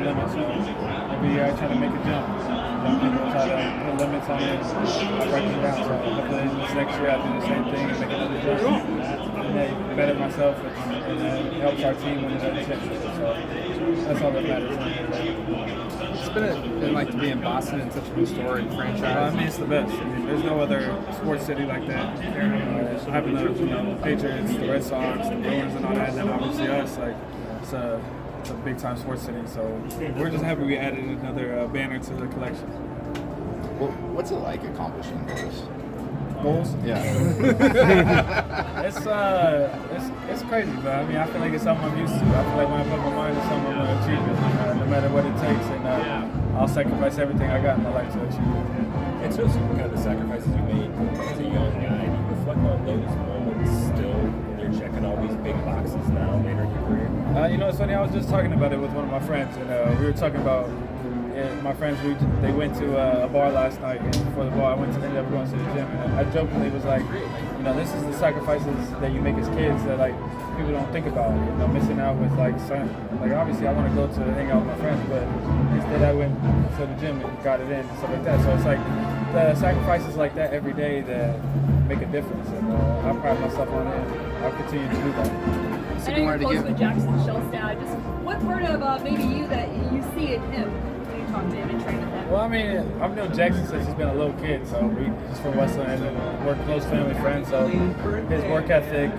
limits. So every year I try to make a jump. Young people try to put limits on it. I break them down. So hopefully this next year I do the same thing and make another jump. And then better myself and it helps our team win another championship. So that's all that matters. It's been like to be in Boston in such a historic franchise. I mean, it's the best. I mean, there's no other sports city like that. Having the Patriots, the Red Sox, the Bruins, and all that, and then obviously us, like it's a big time sports city. So we're just happy we added another banner to the collection. Well, what's it like accomplishing this? Goals? Yeah. It's crazy, but I mean, I feel like it's something I'm used to. I feel like when I put my mind to something, I'm going to achieve it, no matter what it takes, and I'll sacrifice everything I got in my life to achieve it. It's just kind of the sacrifices you made as a young guy. Do you reflect on those moments still when you're checking all these big boxes now later in your career? It's funny. I was just talking about it with one of my friends, and we were talking about. My friends, they went to a bar last night, and before the bar, I ended up going to the gym, and I jokingly was like, this is the sacrifices that you make as kids that like people don't think about. Missing out with like obviously I want to go to hang out with my friends, but instead I went to the gym and got it in and stuff like that. So it's like the sacrifices like that every day that make a difference, and I pride myself on it. And I'll continue to do that. I know you're close with Jackson Shellstad. Just what part of maybe you that you see in him? Talk to him and train with him? Well, I mean, I've known Jackson since he's been a little kid, so he's from Westland and we're close family friends, so his work ethic,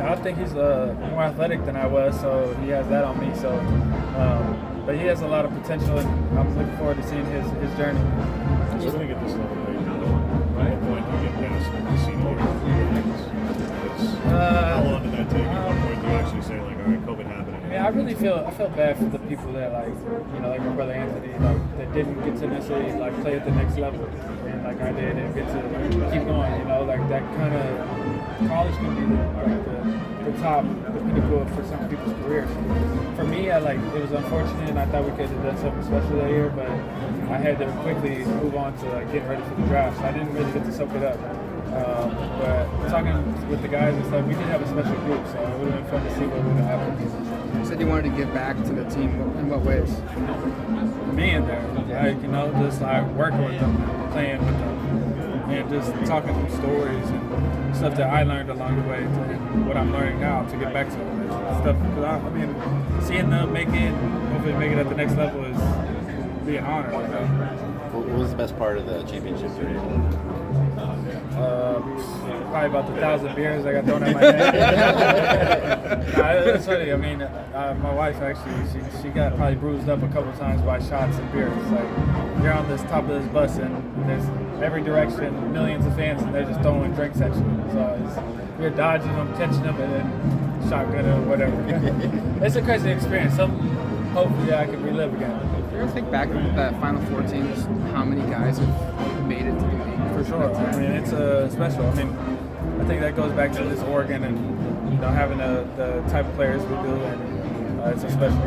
I think he's more athletic than I was, so he has that on me, so but he has a lot of potential, and I'm looking forward to seeing his journey. So when you get this level, right? At what point do you get past the senior year? How long did that take? At what point do you actually say, like, all right, COVID happened? I mean, I really feel bad for the people that like my brother Anthony, like that didn't get to necessarily like play at the next level, and like I did, and get to keep going. Like that kind of college can be the top, the pinnacle for some people's careers. For me, it was unfortunate, and I thought we could have done something special that year, but I had to quickly move on to getting ready for the draft, so I didn't really get to soak it up. But talking with the guys and stuff, we did have a special group, so it would have been fun to see what would have happened. You said you wanted to give back to the team. In what ways? Being there, just like working with them, playing with them, and just talking some stories and stuff that I learned along the way, and what I'm learning now to get back to them. Stuff, because I mean, seeing them hopefully make it at the next level is be an honor. What was the best part of the championship period? Probably about the 1,000 beers I got thrown at my head. It's funny. I mean, my wife actually, she got probably bruised up a couple times by shots and beers. It's like you're on this top of this bus and there's every direction, millions of fans, and they're just throwing drinks at you. So you're dodging them, catching them, and then shotgun or whatever. It's a crazy experience. Hopefully I can relive again. You ever think back at that Final Four team, just how many guys have made it to the league? For sure. I mean, it's special. I mean, I think that goes back to this Oregon and having the type of players we do, and it's a special.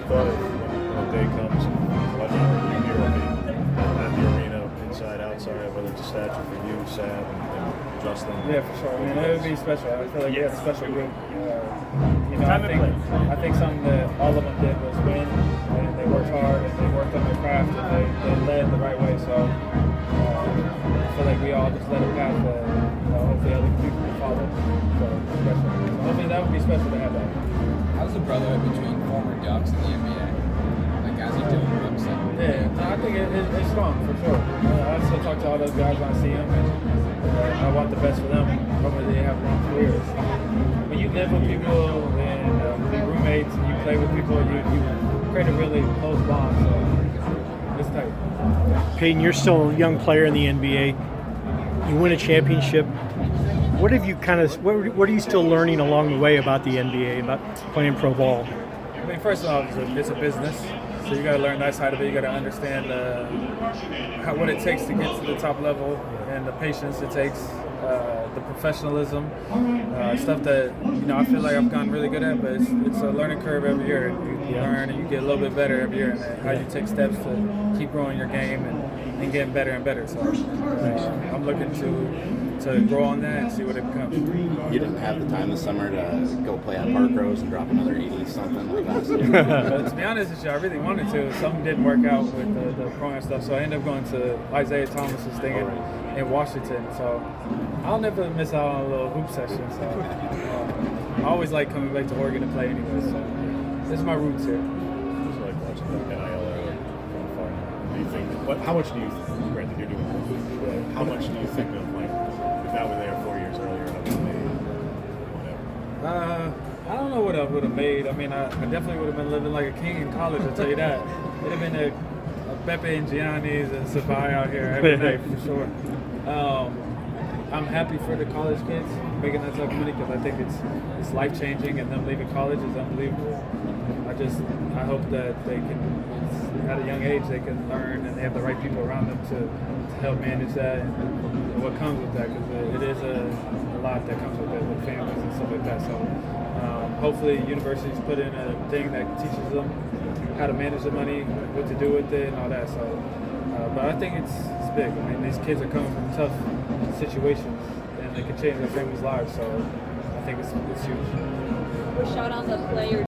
But when the day comes, whatnot, you're at the arena, inside, outside, whether it's a statue for you, Sam, and Justin. Yeah, for sure. I mean, it would be special. I feel like we have a special group. I think something that all of them did was win, and they worked hard, and they worked on their craft, and they led the right way. So I feel like we all just led a path that hopefully other people can follow. So special. So hopefully that would be special to have that. How's the brotherhood between former Ducks and the NBA? Like as you do in Brooks? I think it's strong for sure. I still talk to all those guys when I see them, and I want the best for them. Hopefully they have long careers. When you live with people and be roommates and you play with people, you create a really close bond. So it's tight. Payton, you're still a young player in the NBA. You win a championship. What have you what are you still learning along the way about the NBA, about playing pro ball? I mean, first of all, it's a business, so you got to learn that side of it. You got to understand what it takes to get to the top level and the patience it takes, the professionalism, stuff that I feel like I've gotten really good at. But it's a learning curve every year. You learn and you get a little bit better every year, and how you take steps to keep growing your game and getting better and better. So I'm looking to to grow on that and see what it becomes. You didn't have the time this summer to go play at Park Rose and drop another 80 something like last year. But to be honest with you, I really wanted to. Something didn't work out with the pro and stuff, so I ended up going to Isaiah Thomas's thing in Washington. So I'll never miss out on a little hoop session. So I always like coming back to Oregon to play anyway. So this is my roots here. Just like watching the NIL era from afar. Do you think? How much do you? Granted, you're doing. But how much do you think of like if that were there 4 years earlier, I would have made whatever? I don't know what I would have made. I mean, I definitely would have been living like a king in college, I'll tell you that. It'd have been a Pepe and Gianni's and Sabai out here every night for sure. I'm happy for the college kids making that type of money because I think it's life changing, and them leaving college is unbelievable. I hope that they can, at a young age, they can learn and they have the right people around them to help manage that and what comes with that, because it is a lot that comes with it, with families and stuff like that. So hopefully universities put in a thing that teaches them how to manage the money, what to do with it, and all that. So, but I think it's big. I mean, these kids are coming from tough situations, and they can change their families' lives. So I think it's huge. Shout out the player